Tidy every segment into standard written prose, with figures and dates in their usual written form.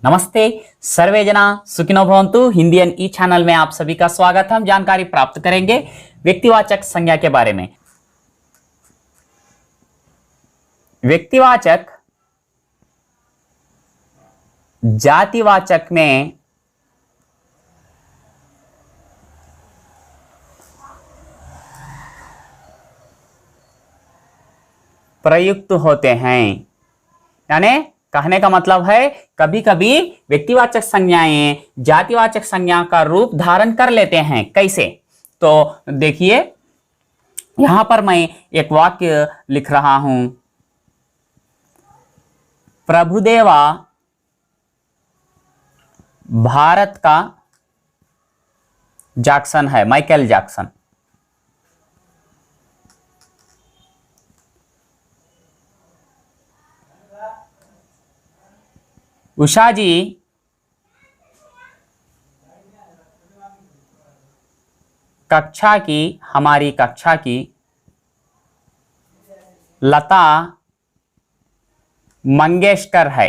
नमस्ते। सर्वे जना सुखिनो भवन्तु। हिंदी ई चैनल में आप सभी का स्वागत है। हम जानकारी प्राप्त करेंगे व्यक्तिवाचक संज्ञा के बारे में। व्यक्तिवाचक जातिवाचक में प्रयुक्त होते हैं। यानी कहने का मतलब है कभी कभी व्यक्तिवाचक संज्ञाएं जातिवाचक संज्ञा का रूप धारण कर लेते हैं। कैसे? तो देखिए, यहां पर मैं एक वाक्य लिख रहा हूं। प्रभुदेवा भारत का जैक्सन है, माइकल जैक्सन। उषा जी हमारी कक्षा की लता मंगेशकर है।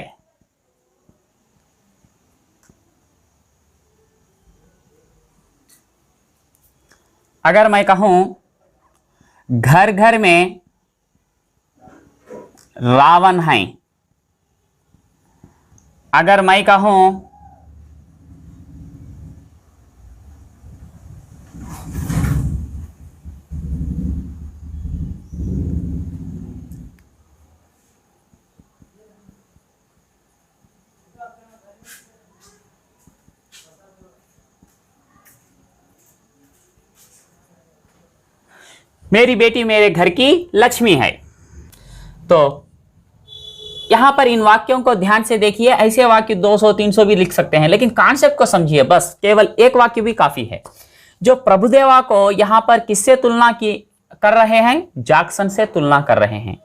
अगर मैं कहूं घर घर में रावण है, अगर मैं कहूं मेरी बेटी मेरे घर की लक्ष्मी है, तो यहां पर इन वाक्यों को ध्यान से देखिए। ऐसे वाक्य 200-300 भी लिख सकते हैं, लेकिन कॉन्सेप्ट को समझिए। बस केवल एक वाक्य भी काफी है। जो प्रभुदेवा को यहां पर किससे तुलना की कर रहे हैं? जैक्सन से तुलना कर रहे हैं।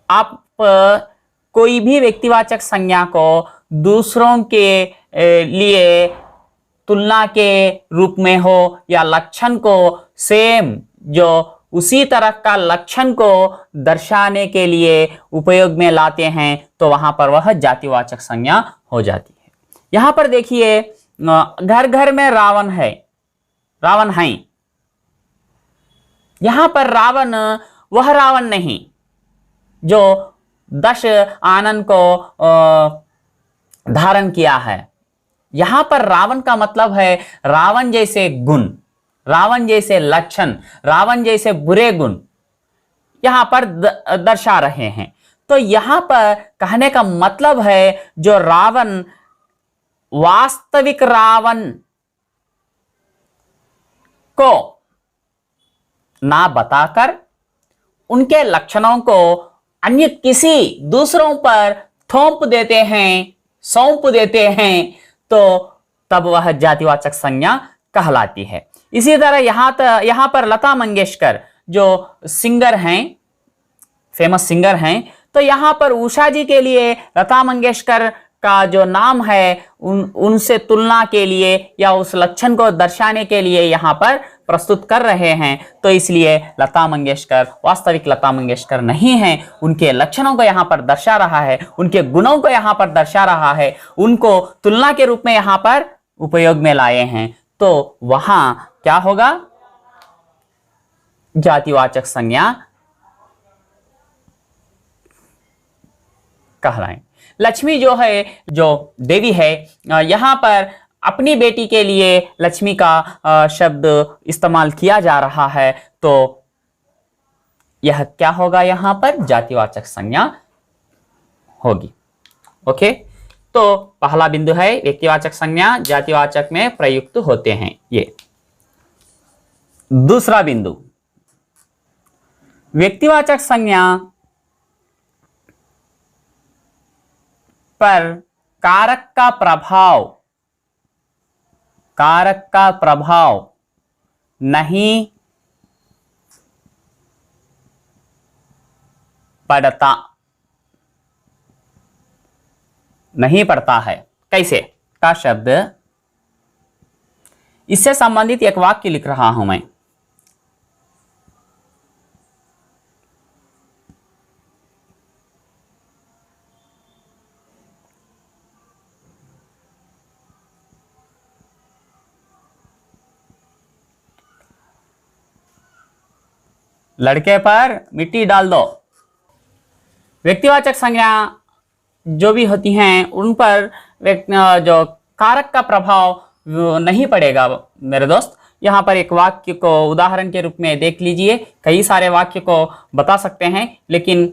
आप कोई भी व्यक्तिवाचक संज्ञा को दूसरों के लिए तुलना के रूप में हो या लक्षण को सेम जो उसी तरह का लक्षण को दर्शाने के लिए उपयोग में लाते हैं, तो वहां पर वह जातिवाचक संज्ञा हो जाती है। यहां पर देखिए, घर घर में रावण है, रावण है। यहां पर रावण वह रावण नहीं जो 10 आनन को धारण किया है। यहां पर रावण का मतलब है रावण जैसे गुण, रावण जैसे लक्षण, रावण जैसे बुरे गुण यहां पर दर्शा रहे हैं। तो यहां पर कहने का मतलब है जो रावण वास्तविक रावण को ना बताकर उनके लक्षणों को अन्य किसी दूसरों पर थोप देते हैं, सौंप देते हैं, तो तब वह जातिवाचक संज्ञा कहलाती है। इसी तरह यहां पर लता मंगेशकर जो सिंगर हैं, फेमस सिंगर हैं, तो यहां पर उषा जी के लिए लता मंगेशकर का जो नाम है उनसे तुलना के लिए या उस लक्षण को दर्शाने के लिए यहां पर प्रस्तुत कर रहे हैं। तो इसलिए लता मंगेशकर वास्तविक लता मंगेशकर नहीं है, उनके लक्षणों को यहां पर दर्शा रहा है, उनके गुणों को यहां पर दर्शा रहा है, उनको तुलना के रूप में यहां पर उपयोग में लाए हैं। तो वहां क्या होगा? जातिवाचक संज्ञा कहलाएं। लक्ष्मी जो है, जो देवी है, यहां पर अपनी बेटी के लिए लक्ष्मी का शब्द इस्तेमाल किया जा रहा है, तो यह क्या होगा? यहां पर जातिवाचक संज्ञा होगी। ओके, तो पहला बिंदु है व्यक्तिवाचक संज्ञा जातिवाचक में प्रयुक्त होते हैं। ये दूसरा बिंदु, व्यक्तिवाचक संज्ञा पर कारक का प्रभाव नहीं पड़ता है। कैसे? का शब्द, इससे संबंधित एक वाक्य लिख रहा हूं मैं। लड़के पर मिट्टी डाल दो। व्यक्तिवाचक संज्ञा जो भी होती हैं उन पर जो कारक का प्रभाव नहीं पड़ेगा मेरे दोस्त। यहाँ पर एक वाक्य को उदाहरण के रूप में देख लीजिए। कई सारे वाक्य को बता सकते हैं, लेकिन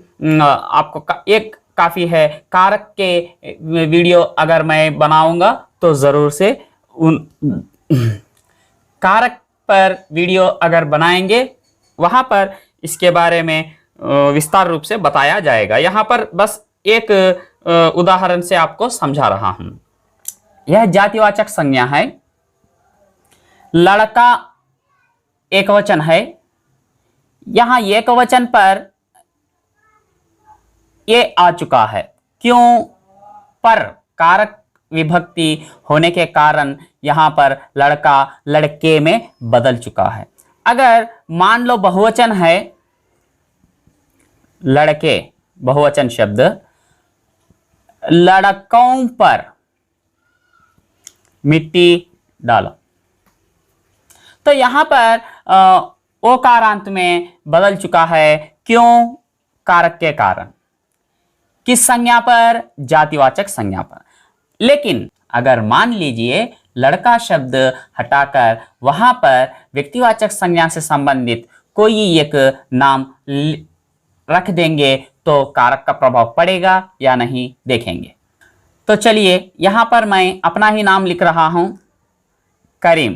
आपको एक काफ़ी है। कारक के वीडियो अगर मैं बनाऊंगा तो ज़रूर से उन कारक पर वीडियो अगर बनाएंगे वहाँ पर इसके बारे में विस्तार रूप से बताया जाएगा। यहाँ पर बस एक उदाहरण से आपको समझा रहा हूं। यह जातिवाचक संज्ञा है। लड़का एकवचन है। यहां एकवचन पर ये आ चुका है। क्यों? पर कारक विभक्ति होने के कारण यहां पर लड़का लड़के में बदल चुका है। अगर मान लो बहुवचन है, लड़के बहुवचन शब्द, लड़कों पर मिट्टी डालो, तो यहां पर ओकारांत में बदल चुका है। क्यों? कारक के कारण। किस संज्ञा पर? जातिवाचक संज्ञा पर। लेकिन अगर मान लीजिए लड़का शब्द हटाकर वहां पर व्यक्तिवाचक संज्ञा से संबंधित कोई एक नाम रख देंगे तो कारक का प्रभाव पड़ेगा या नहीं, देखेंगे। तो चलिए यहां पर मैं अपना ही नाम लिख रहा हूं, करीम।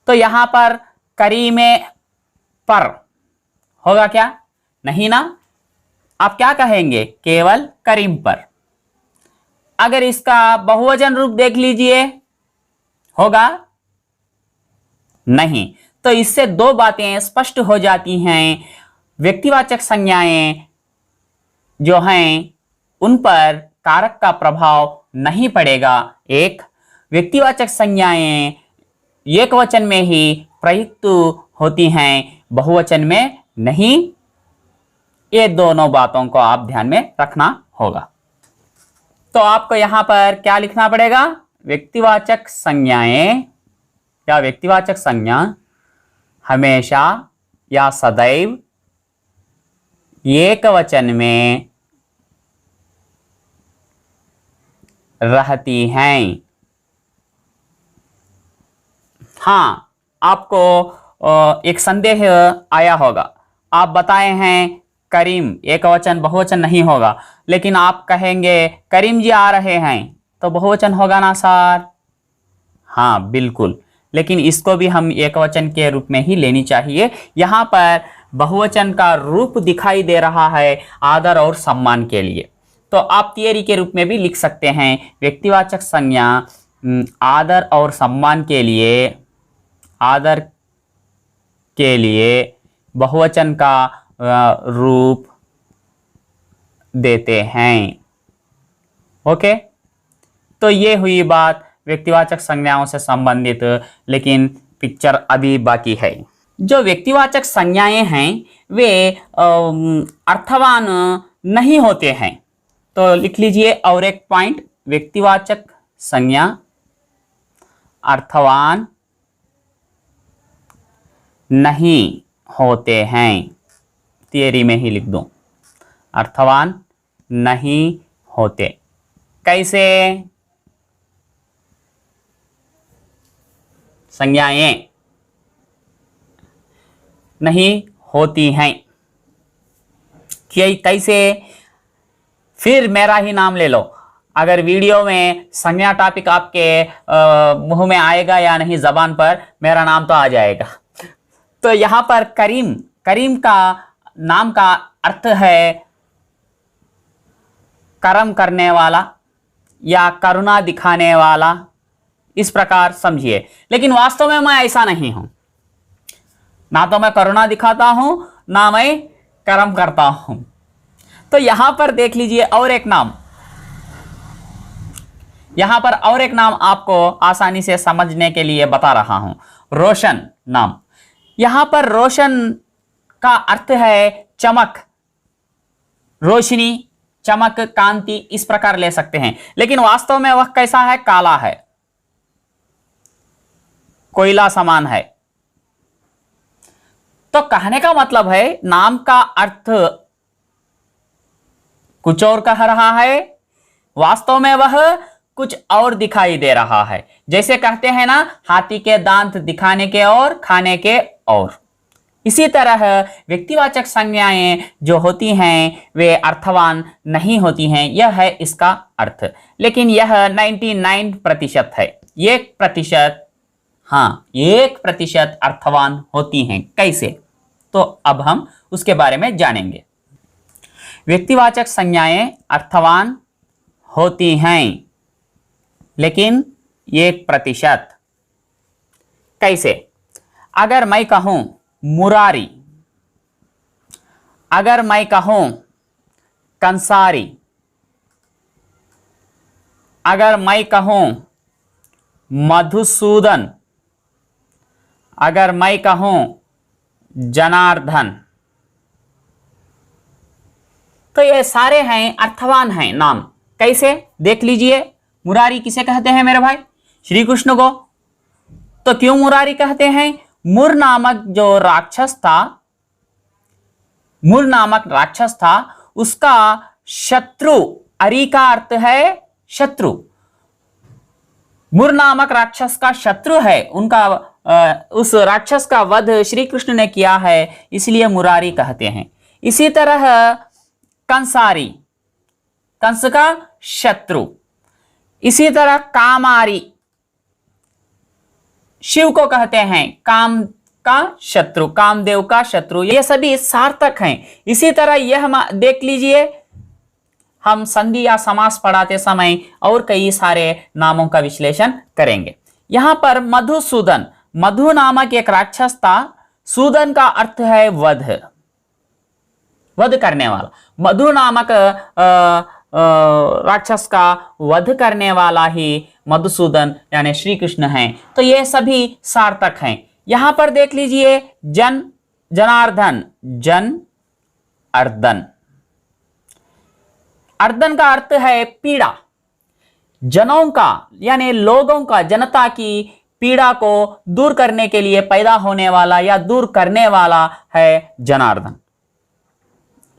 तो यहां पर करीमे पर होगा क्या? नहीं ना। आप क्या कहेंगे? केवल करीम पर। अगर इसका बहुवचन रूप देख लीजिए, होगा? नहीं। तो इससे दो बातें स्पष्ट हो जाती हैं। व्यक्तिवाचक संज्ञाएं जो हैं उन पर कारक का प्रभाव नहीं पड़ेगा। एक, व्यक्तिवाचक संज्ञाएं एकवचन में ही प्रयुक्त होती हैं, बहुवचन में नहीं। ये दोनों बातों को आप ध्यान में रखना होगा। तो आपको यहां पर क्या लिखना पड़ेगा? व्यक्तिवाचक संज्ञाएं या व्यक्तिवाचक संज्ञा हमेशा या सदैव एकवचन में रहती हैं। हाँ, आपको एक संदेह आया होगा। आप बताए हैं करीम एकवचन बहुवचन नहीं होगा, लेकिन आप कहेंगे करीम जी आ रहे हैं तो बहुवचन होगा ना सर? हाँ बिल्कुल, लेकिन इसको भी हम एकवचन के रूप में ही लेनी चाहिए। यहाँ पर बहुवचन का रूप दिखाई दे रहा है आदर और सम्मान के लिए। तो आप थियरी के रूप में भी लिख सकते हैं व्यक्तिवाचक संज्ञा आदर और सम्मान के लिए, आदर के लिए बहुवचन का रूप देते हैं। ओके, तो ये हुई बात व्यक्तिवाचक संज्ञाओं से संबंधित, लेकिन पिक्चर अभी बाकी है। जो व्यक्तिवाचक संज्ञाएं हैं वे अर्थवान नहीं होते हैं। तो लिख लीजिए और एक पॉइंट, व्यक्तिवाचक संज्ञा अर्थवान नहीं होते हैं। थियरी में ही लिख दूं, अर्थवान नहीं होते। कैसे? संज्ञाएं नहीं होती हैं। कैसे? फिर मेरा ही नाम ले लो। अगर वीडियो में संज्ञा टॉपिक आपके मुंह में आएगा या नहीं, जबान पर, मेरा नाम तो आ जाएगा। तो यहां पर करीम, करीम का नाम का अर्थ है कर्म करने वाला या करुणा दिखाने वाला, इस प्रकार समझिए। लेकिन वास्तव में मैं ऐसा नहीं हूं। ना तो मैं करुणा दिखाता हूं, ना मैं कर्म करता हूं। तो यहां पर देख लीजिए और एक नाम, यहां पर और एक नाम आपको आसानी से समझने के लिए बता रहा हूं, रोशन नाम। यहां पर रोशन का अर्थ है चमक, रोशनी, चमक, कांति, इस प्रकार ले सकते हैं। लेकिन वास्तव में वह कैसा है? काला है, कोयला समान है। तो कहने का मतलब है नाम का अर्थ कुछ और कह रहा है, वास्तव में वह कुछ और दिखाई दे रहा है। जैसे कहते हैं ना, हाथी के दांत दिखाने के और खाने के और। इसी तरह व्यक्तिवाचक संज्ञाएं जो होती हैं वे अर्थवान नहीं होती हैं, यह है इसका अर्थ। लेकिन यह 99% है, 1%, हाँ 1% अर्थवान होती हैं। कैसे? तो अब हम उसके बारे में जानेंगे। व्यक्तिवाचक संज्ञाएं अर्थवान होती हैं, लेकिन 1%। कैसे? अगर मैं कहूं मुरारी, अगर मैं कहूं कंसारी, अगर मैं कहूं मधुसूदन, अगर मैं कहूं जनार्दन, तो ये सारे हैं अर्थवान हैं नाम। कैसे? देख लीजिए। मुरारी किसे कहते हैं मेरे भाई? श्री कृष्ण को। तो क्यों मुरारी कहते हैं? मुर नामक जो राक्षस था, मुर नामक राक्षस था, उसका शत्रु, अरी का अर्थ है शत्रु, मुर नामक राक्षस का शत्रु है, उनका उस राक्षस का वध श्री कृष्ण ने किया है, इसलिए मुरारी कहते हैं। इसी तरह कंसारी, कंस का शत्रु। इसी तरह कामारी, शिव को कहते हैं काम का शत्रु, कामदेव का शत्रु। ये सभी सार्थक हैं। इसी तरह यह देख लीजिए, हम संधि या समास पढ़ाते समय और कई सारे नामों का विश्लेषण करेंगे। यहां पर मधुसूदन, मधु नामक एक राक्षस था, सूदन का अर्थ है वध, वध करने वाला। मधु नामक राक्षस का वध करने वाला ही मधुसूदन यानी श्री कृष्ण हैं। तो ये सभी सार्थक हैं। यहां पर देख लीजिए, जनार्दन, जन अर्दन, अर्दन का अर्थ है पीड़ा, जनों का यानी लोगों का, जनता की पीड़ा को दूर करने के लिए पैदा होने वाला या दूर करने वाला है जनार्दन।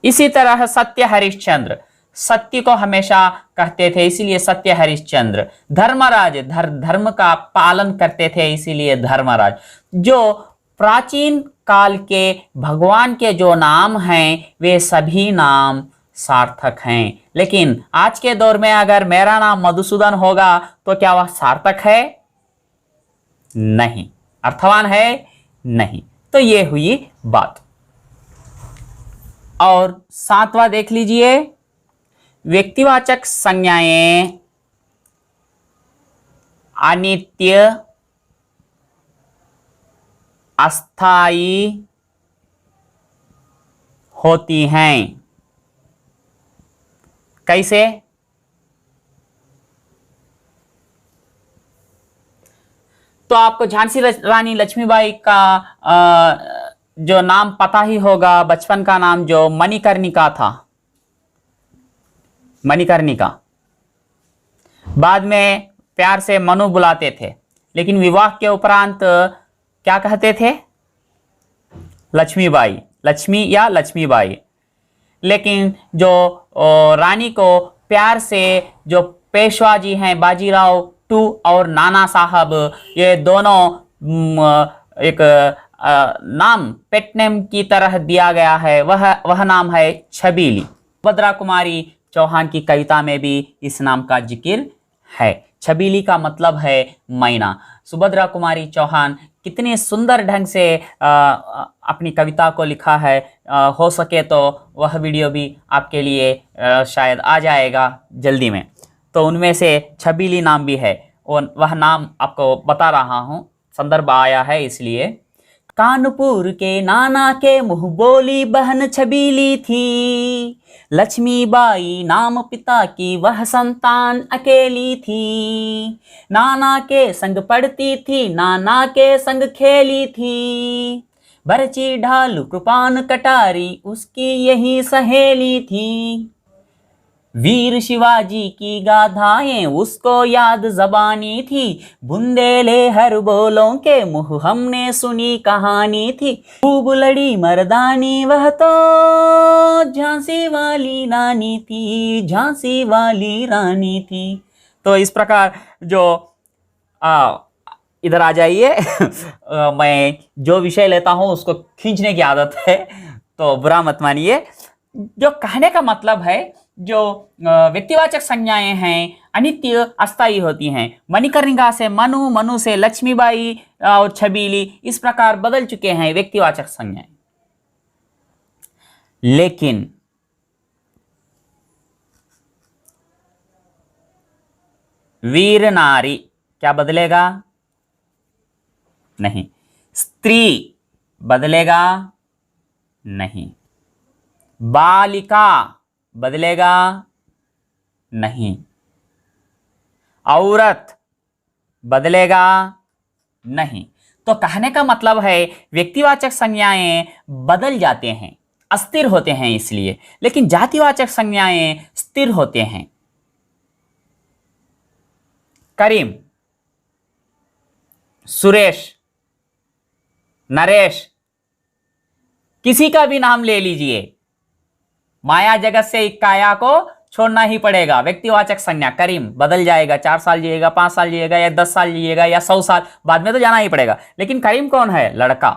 इसी तरह सत्य हरिश्चंद्र, सत्य को हमेशा कहते थे इसीलिए सत्य हरिश्चंद्र। धर्मराज, धर्म का पालन करते थे इसीलिए धर्मराज। जो प्राचीन काल के भगवान के जो नाम हैं वे सभी नाम सार्थक हैं। लेकिन आज के दौर में अगर मेरा नाम मधुसूदन होगा तो क्या वह सार्थक है? नहीं। अर्थवान है? नहीं। तो ये हुई बात। और 7वां देख लीजिए, व्यक्तिवाचक संज्ञाएं अनित्य, अस्थायी होती हैं। कैसे? तो आपको झांसी रानी लक्ष्मीबाई का जो नाम पता ही होगा, बचपन का नाम जो मणिकर्णिका था, मणिकर्णिका। बाद में प्यार से मनु बुलाते थे, लेकिन विवाह के उपरांत क्या कहते थे? लक्ष्मीबाई, लक्ष्मी या लक्ष्मीबाई। लेकिन जो रानी को प्यार से जो पेशवा जी हैं बाजीराव टू और नाना साहब, ये दोनों एक नाम पेट नेम की तरह दिया गया है, वह नाम है छबीली। सुभद्रा कुमारी चौहान की कविता में भी इस नाम का जिक्र है। छबीली का मतलब है मैना। सुभद्रा कुमारी चौहान कितने सुंदर ढंग से अपनी कविता को लिखा है। हो सके तो वह वीडियो भी आपके लिए शायद आ जाएगा जल्दी में। तो उनमें से छबीली नाम भी है, और वह नाम आपको बता रहा हूँ, संदर्भ आया है इसलिए। कानपुर के नाना के मुँह बोली बहन छबीली थी, लक्ष्मीबाई नाम पिता की वह संतान अकेली थी। नाना के संग पढ़ती थी, नाना के संग खेली थी, बरची ढालू कृपान कटारी उसकी यही सहेली थी। वीर शिवाजी की गाथाएं उसको याद ज़बानी थी, बुंदेले हर बोलों के मुँह हमने सुनी कहानी थी। खूब लड़ी मर्दानी वह तो झांसी वाली रानी थी, झांसी वाली रानी थी। तो इस प्रकार जो इधर आ जाइए मैं जो विषय लेता हूं उसको खींचने की आदत है, तो बुरा मत मानिए। जो कहने का मतलब है, जो व्यक्तिवाचक संज्ञाएं हैं अनित्य अस्थायी होती हैं। मणिकर्णिका से मनु, मनु से लक्ष्मीबाई और छबीली, इस प्रकार बदल चुके हैं व्यक्तिवाचक संज्ञाएं। लेकिन वीर नारी क्या बदलेगा? नहीं। स्त्री बदलेगा? नहीं। बालिका बदलेगा? नहीं। औरत बदलेगा? नहीं। तो कहने का मतलब है व्यक्तिवाचक संज्ञाएं बदल जाते हैं, अस्थिर होते हैं इसलिए, लेकिन जातिवाचक संज्ञाएं स्थिर होते हैं। करीम, सुरेश, नरेश, किसी का भी नाम ले लीजिए, माया जगत से काया को छोड़ना ही पड़ेगा। व्यक्तिवाचक संज्ञा करीम बदल जाएगा, 4 साल जिएगा, 5 साल जिएगा, या 10 साल जिएगा, या 100 साल, बाद में तो जाना ही पड़ेगा। लेकिन करीम कौन है? लड़का,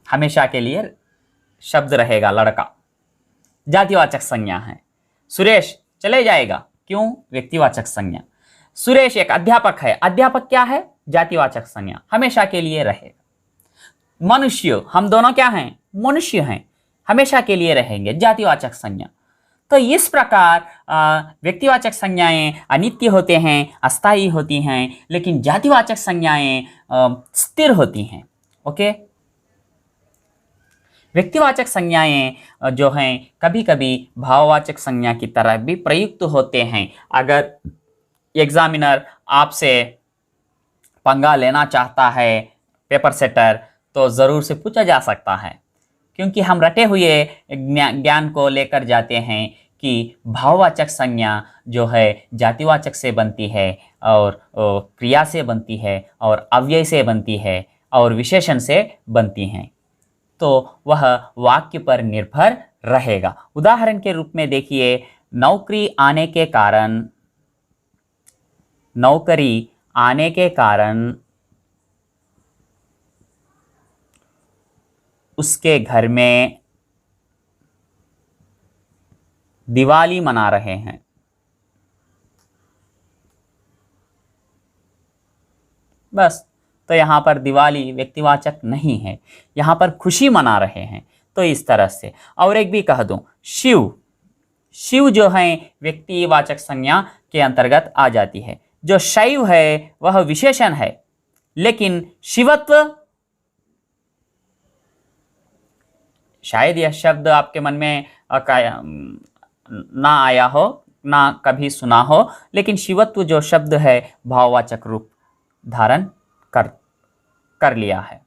हमेशा के लिए शब्द रहेगा लड़का, जातिवाचक संज्ञा है। सुरेश चले जाएगा, क्यों? व्यक्तिवाचक संज्ञा। सुरेश एक अध्यापक है, अध्यापक क्या है? जातिवाचक संज्ञा, हमेशा के लिए रहेगा। मनुष्य, हम दोनों क्या हैं? मनुष्य हैं, हमेशा के लिए रहेंगे, जातिवाचक संज्ञा। तो इस प्रकार व्यक्तिवाचक संज्ञाएं अनित्य होते हैं, अस्थायी होती हैं, लेकिन जातिवाचक संज्ञाएं स्थिर होती हैं। ओके। व्यक्तिवाचक संज्ञाएं जो हैं कभी कभी भाववाचक संज्ञा की तरह भी प्रयुक्त होते हैं। अगर एग्जामिनर आपसे पंगा लेना चाहता है, पेपर सेटर, तो ज़रूर से पूछा जा सकता है, क्योंकि हम रटे हुए ज्ञान को लेकर जाते हैं कि भाववाचक संज्ञा जो है जातिवाचक से बनती है, और क्रिया से बनती है, और अव्यय से बनती है, और विशेषण से बनती हैं। तो वह वाक्य पर निर्भर रहेगा। उदाहरण के रूप में देखिए, नौकरी आने के कारण, नौकरी आने के कारण उसके घर में दिवाली मना रहे हैं। बस, तो यहाँ पर दिवाली व्यक्तिवाचक नहीं है, यहाँ पर खुशी मना रहे हैं। तो इस तरह से, और एक भी कह दूं, शिव, शिव जो है व्यक्तिवाचक संज्ञा के अंतर्गत आ जाती है। जो शैव है वह विशेषण है, लेकिन शिवत्व, शायद यह शब्द आपके मन में ना आया हो, ना कभी सुना हो, लेकिन शिवत्व जो शब्द है भाववाचक रूप धारण कर लिया है।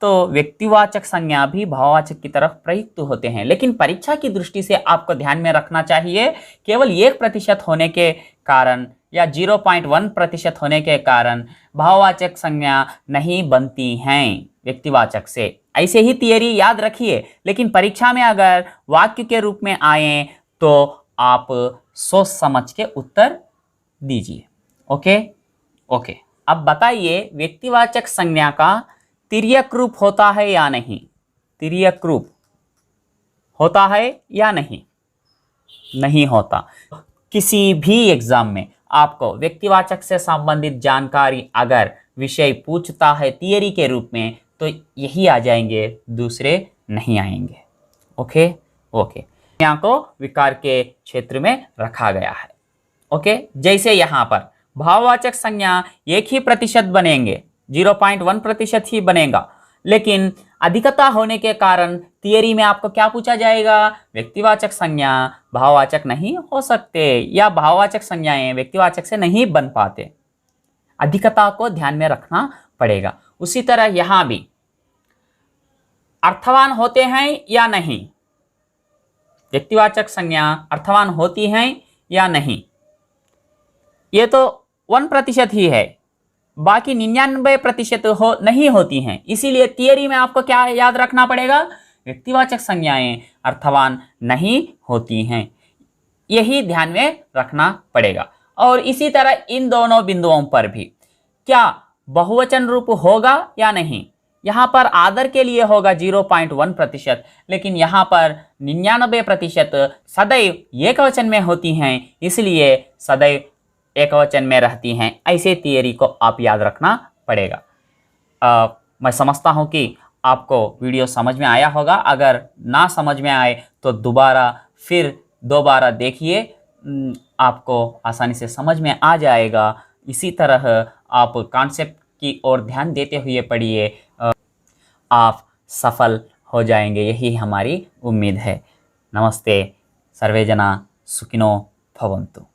तो व्यक्तिवाचक संज्ञा भी भाववाचक की तरफ प्रयुक्त होते हैं, लेकिन परीक्षा की दृष्टि से आपको ध्यान में रखना चाहिए, केवल 1% होने के कारण या 0.1% होने के कारण भाववाचक संज्ञा नहीं बनती हैं व्यक्तिवाचक से। ऐसे ही थियरी याद रखिए, लेकिन परीक्षा में अगर वाक्य के रूप में आए तो आप सोच समझ के उत्तर दीजिए। Okay okay. अब बताइए, व्यक्तिवाचक संज्ञा का तिर्यक रूप होता है या नहीं? तिर्यक रूप होता है या नहीं? नहीं होता। किसी भी एग्जाम में आपको व्यक्तिवाचक से संबंधित जानकारी अगर विषय पूछता है थियरी के रूप में, तो यही आ जाएंगे, दूसरे नहीं आएंगे। Okay okay. यहाँ को विकार के क्षेत्र में रखा गया है। ओके। जैसे यहाँ पर भाववाचक संज्ञा 1% बनेंगे, 0.1% ही बनेगा, लेकिन अधिकता होने के कारण थियरी में आपको क्या पूछा जाएगा? व्यक्तिवाचक संज्ञा भाववाचक नहीं हो सकते, या भाववाचक संज्ञाएं व्यक्तिवाचक से नहीं बन पाते। अधिकता को ध्यान में रखना पड़ेगा। उसी तरह यहां भी अर्थवान होते हैं या नहीं? व्यक्तिवाचक संज्ञा अर्थवान होती हैं या नहीं। ये तो 1% ही है, बाकी 99% नहीं होती हैं। इसीलिए थियरी में आपको क्या याद रखना पड़ेगा, व्यक्तिवाचक संज्ञाएं अर्थवान नहीं होती हैं, यही ध्यान में रखना पड़ेगा। और इसी तरह इन दोनों बिंदुओं पर भी क्या बहुवचन रूप होगा या नहीं। यहाँ पर आदर के लिए होगा 0.1%, लेकिन यहाँ पर 99% सदैव एकवचन में होती हैं, इसलिए सदैव एकवचन में रहती हैं। ऐसे थियरी को आप याद रखना पड़ेगा। मैं समझता हूँ कि आपको वीडियो समझ में आया होगा। अगर ना समझ में आए तो दोबारा देखिए, आपको आसानी से समझ में आ जाएगा। इसी तरह आप कॉन्सेप्ट की ओर ध्यान देते हुए पढ़िए, आप सफल हो जाएंगे, यही हमारी उम्मीद है। नमस्ते, सर्वे जना सुखिनो भवन्तु।